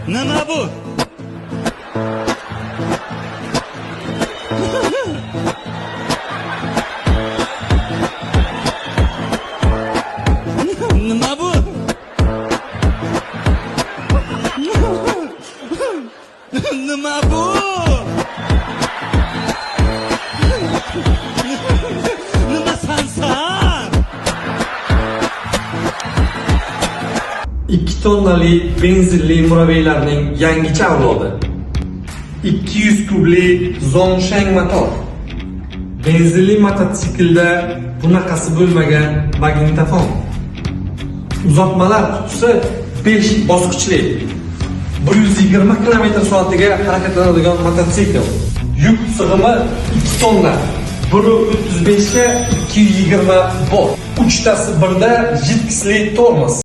Nima bu? Nima bu? Nima bu? Nima sansan? 2 tonnali benzinli murabbiylarning yangicha avlodi. 200 kubli Zhongsheng motor. Benzinli mototsiklda bunaqasi bo'lmagan magnitofon. Uzatmalar qutisi 5 bosqichli. 120 km/soatga harakatlanadigan mototsikl. Yuk sig'imi 2 tonna. 1.35 ga 220 volt. Uchtasi birda jidkisli tormoz.